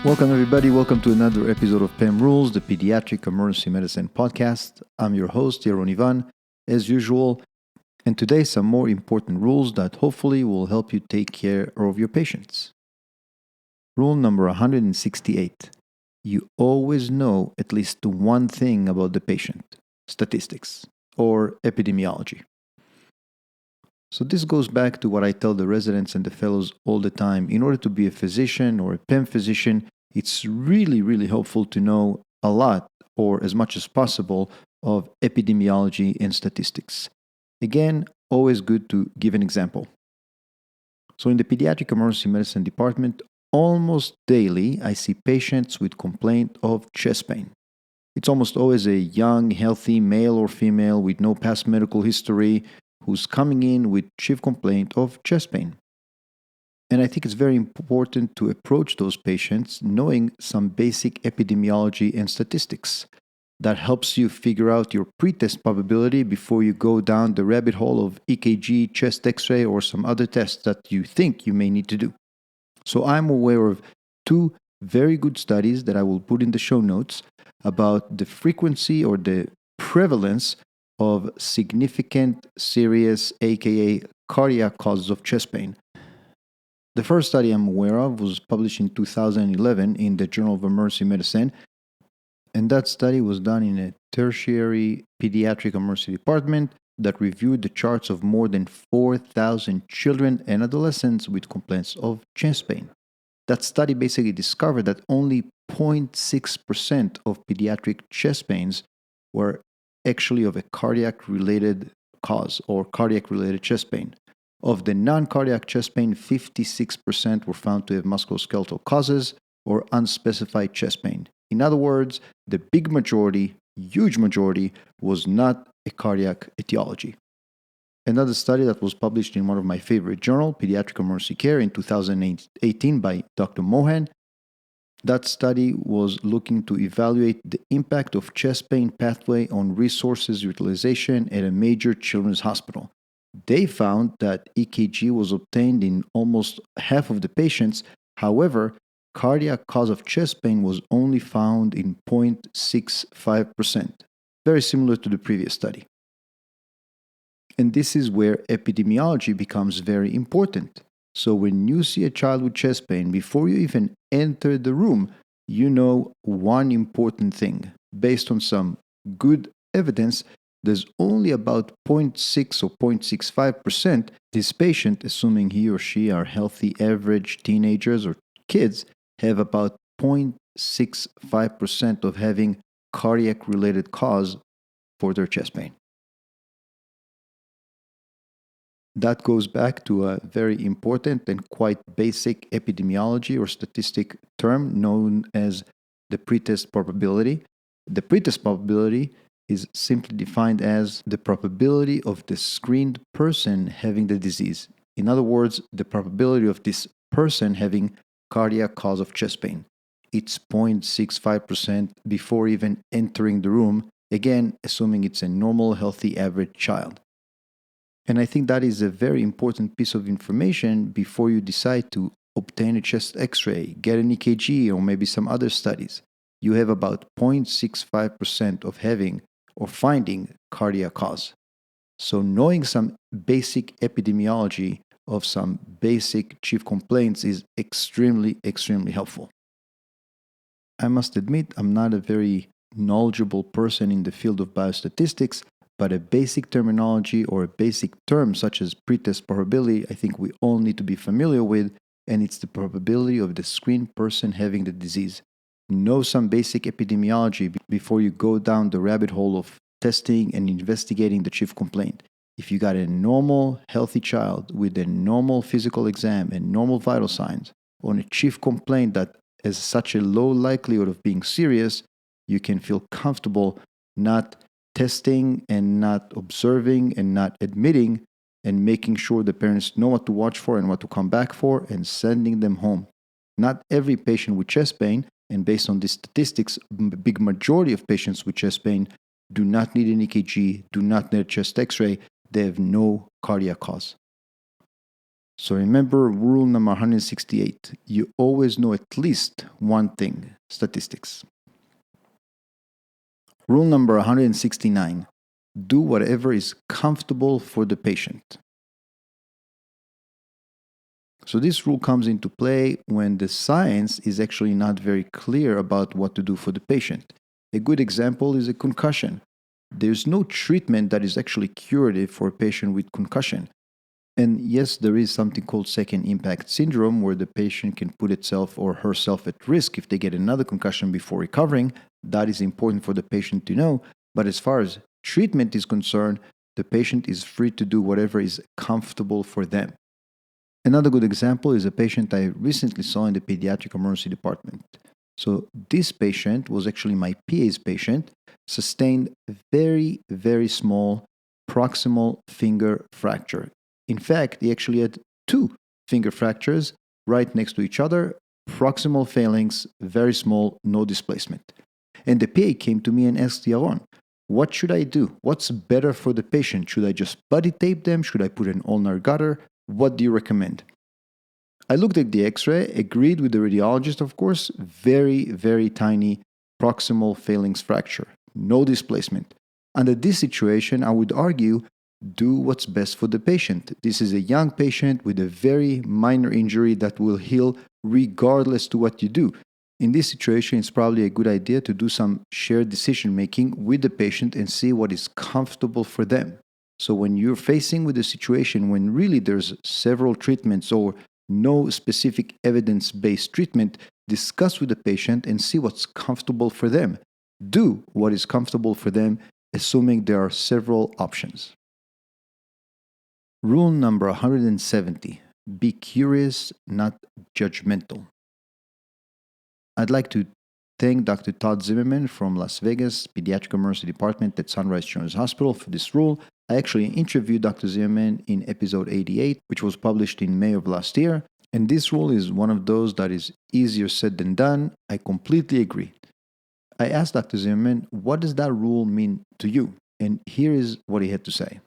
Welcome, everybody. Welcome to another episode of PEM Rules, the Pediatric Emergency Medicine Podcast. I'm your host, Yaron Ivan, as usual. And today, some more important rules that hopefully will help you take care of your patients. Rule number 168. You always know at least one thing about the patient, statistics, or epidemiology. So this goes back to what I tell the residents and the fellows all the time. In order to be a physician or a PEM physician, it's really helpful to know a lot, or as much as possible, of epidemiology and statistics. Again, always good to give an example. So in the pediatric emergency medicine department, almost daily I see patients with complaint of chest pain. It's almost always a young, healthy male or female with no past medical history who's coming in with chief complaint of chest pain. And I think it's very important to approach those patients knowing some basic epidemiology and statistics. That helps you figure out your pretest probability before you go down the rabbit hole of EKG, chest x-ray, or some other tests that you think you may need to do. So I'm aware of two very good studies that I will put in the show notes about the frequency or the prevalence of significant, serious, aka cardiac causes of chest pain. The first study I'm aware of was published in 2011 in the Journal of Emergency Medicine, and that study was done in a tertiary pediatric emergency department that reviewed the charts of more than 4,000 children and adolescents with complaints of chest pain. That study basically discovered that only 0.6% of pediatric chest pains were actually of a cardiac-related cause or cardiac-related chest pain. Of the non-cardiac chest pain, 56% were found to have musculoskeletal causes or unspecified chest pain. In other words, the big majority, huge majority, was not a cardiac etiology. Another study that was published in one of my favorite journals, Pediatric Emergency Care, in 2018 by Dr. Mohan. That study was looking to evaluate the impact of chest pain pathway on resources utilization at a major children's hospital. They found that EKG was obtained in almost half of the patients. However, cardiac cause of chest pain was only found in 0.65%, very similar to the previous study. And this is where epidemiology becomes very important. So when you see a child with chest pain, before you even enter the room, you know one important thing. Based on some good evidence, there's only about 0.6 or 0.65% this patient, assuming he or she are healthy average teenagers or kids, have about 0.65% of having cardiac-related cause for their chest pain. That goes back to a very important and quite basic epidemiology or statistic term known as the pretest probability. The pretest probability is simply defined as the probability of the screened person having the disease. In other words, the probability of this person having cardiac cause of chest pain. It's 0.65% before even entering the room, again, assuming it's a normal, healthy, average child. And I think that is a very important piece of information before you decide to obtain a chest x-ray, get an EKG, or maybe some other studies. You have about 0.65% of having or finding cardiac cause. So knowing some basic epidemiology of some basic chief complaints is extremely helpful. I must admit, I'm not a very knowledgeable person in the field of biostatistics, but a basic terminology or a basic term such as pretest probability, I think we all need to be familiar with, and it's the probability of the screened person having the disease. Know some basic epidemiology before you go down the rabbit hole of testing and investigating the chief complaint. If you got a normal, healthy child with a normal physical exam and normal vital signs on a chief complaint that has such a low likelihood of being serious, you can feel comfortable not testing and not observing and not admitting and making sure the parents know what to watch for and what to come back for and sending them home. Not every patient with chest pain, and based on these statistics, a big majority of patients with chest pain do not need an EKG, do not need a chest x-ray, they have no cardiac cause. So remember rule number 168. You always know at least one thing, statistics. Rule number 169. Do whatever is comfortable for the patient. So this rule comes into play when the science is actually not very clear about what to do for the patient. A good example is a concussion. There's no treatment that is actually curative for a patient with concussion. And yes, there is something called second impact syndrome where the patient can put itself or herself at risk if they get another concussion before recovering. That is important for the patient to know. But as far as treatment is concerned, the patient is free to do whatever is comfortable for them. Another good example is a patient I recently saw in the pediatric emergency department. So this patient was actually my PA's patient, sustained very, very small proximal finger fracture. In fact, he actually had two finger fractures right next to each other, proximal failings, very small, no displacement. And the PA came to me and asked Yaron, what should I do? What's better for the patient? Should I just buddy tape them? Should I put an ulnar gutter? What do you recommend? I looked at the x-ray, agreed with the radiologist, of course, very, very tiny proximal phalanx fracture, no displacement. Under this situation, I would argue, do what's best for the patient. This is a young patient with a very minor injury that will heal regardless to what you do. In this situation, it's probably a good idea to do some shared decision making with the patient and see what is comfortable for them. So when you're facing with a situation when really there's several treatments or no specific evidence-based treatment, discuss with the patient and see what's comfortable for them. Do what is comfortable for them, assuming there are several options. Rule number 170. Be curious, not judgmental. I'd like to thank Dr. Todd Zimmerman from Las Vegas Pediatric Emergency Department at Sunrise Children's Hospital for this rule. I actually interviewed Dr. Zimmerman in episode 88, which was published in May of last year. And this rule is one of those that is easier said than done. I completely agree. I asked Dr. Zimmerman, what does that rule mean to you? And here is what he had to say.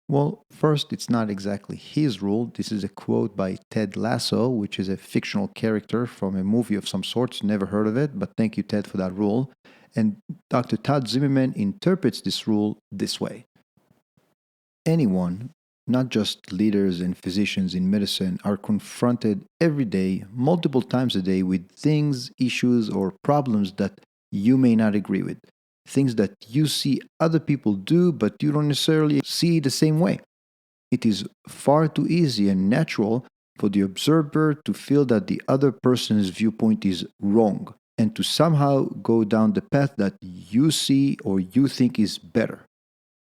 Well, first, it's not exactly his rule. This is a quote by Ted Lasso, which is a fictional character from a movie of some sorts. Never heard of it, but thank you, Ted, for that rule. And Dr. Todd Zimmerman interprets this rule this way. Anyone, not just leaders and physicians in medicine, are confronted every day, multiple times a day, with things, issues, or problems that you may not agree with. Things that you see other people do, but you don't necessarily see the same way. It is far too easy and natural for the observer to feel that the other person's viewpoint is wrong and to somehow go down the path that you see or you think is better.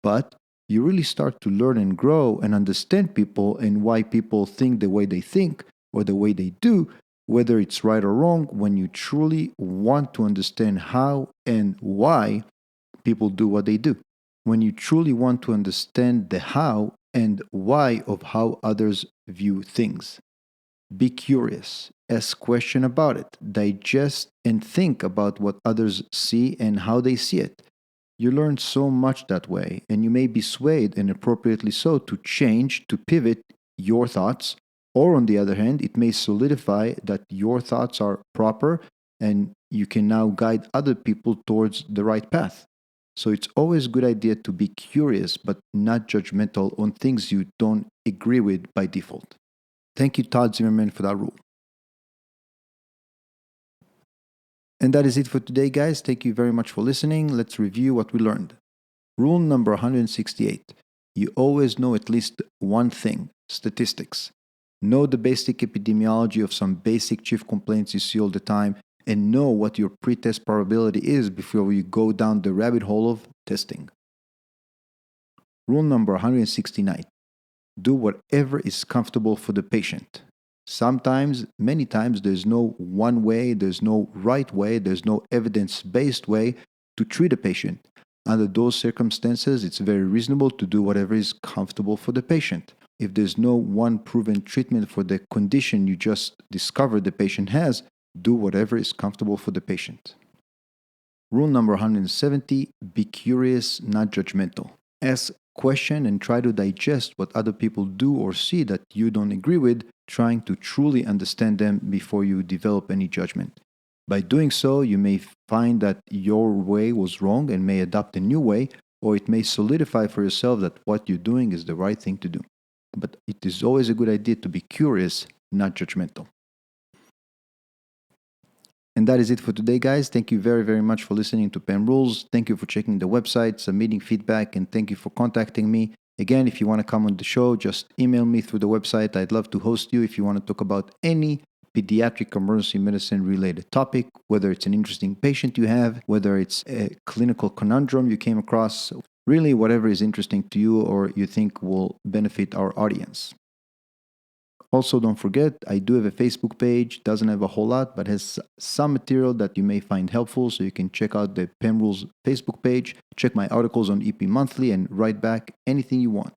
But you really start to learn and grow and understand people and why people think the way they think or the way they do, whether it's right or wrong, when you truly want to understand how and why people do what they do. When you truly want to understand the how and why of how others view things. Be curious, ask questions about it, digest and think about what others see and how they see it. You learn so much that way, and you may be swayed, and appropriately so, to change, to pivot your thoughts, or on the other hand, it may solidify that your thoughts are proper and you can now guide other people towards the right path. So it's always a good idea to be curious but not judgmental on things you don't agree with by default. Thank you, Todd Zimmerman, for that rule. And that is it for today, guys. Thank you very much for listening. Let's review what we learned. Rule number 168. You always know at least one thing, statistics. Know the basic epidemiology of some basic chief complaints you see all the time, and know what your pretest probability is before you go down the rabbit hole of testing. Rule number 169. Do whatever is comfortable for the patient. Sometimes, many times, there's no one way, there's no right way, there's no evidence-based way to treat a patient. Under those circumstances, it's very reasonable to do whatever is comfortable for the patient. If there's no one proven treatment for the condition you just discovered the patient has, do whatever is comfortable for the patient. Rule number 170, be curious, not judgmental. Ask question and try to digest what other people do or see that you don't agree with, trying to truly understand them before you develop any judgment. By doing so, you may find that your way was wrong and may adopt a new way, or it may solidify for yourself that what you're doing is the right thing to do. But it is always a good idea to be curious, not judgmental. And that is it for today, guys. Thank you very, very much for listening to PEM Rules. Thank you for checking the website, submitting feedback, and thank you for contacting me. Again, if you want to come on the show, just email me through the website. I'd love to host you if you want to talk about any pediatric emergency medicine related topic, whether it's an interesting patient you have, whether it's a clinical conundrum you came across, really whatever is interesting to you or you think will benefit our audience. Also, don't forget, I do have a Facebook page. Doesn't have a whole lot, but has some material that you may find helpful. So you can check out the PEM Rules Facebook page, check my articles on EP Monthly, and write back anything you want.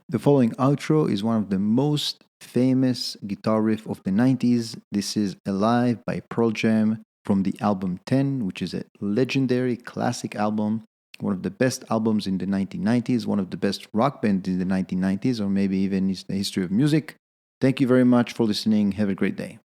The following outro is one of the most famous guitar riff of the 90s. This is Alive by Pearl Jam from the album 10, which is a legendary classic album. One of the best albums in the 1990s, one of the best rock bands in the 1990s, or maybe even in the history of music. Thank you very much for listening. Have a great day.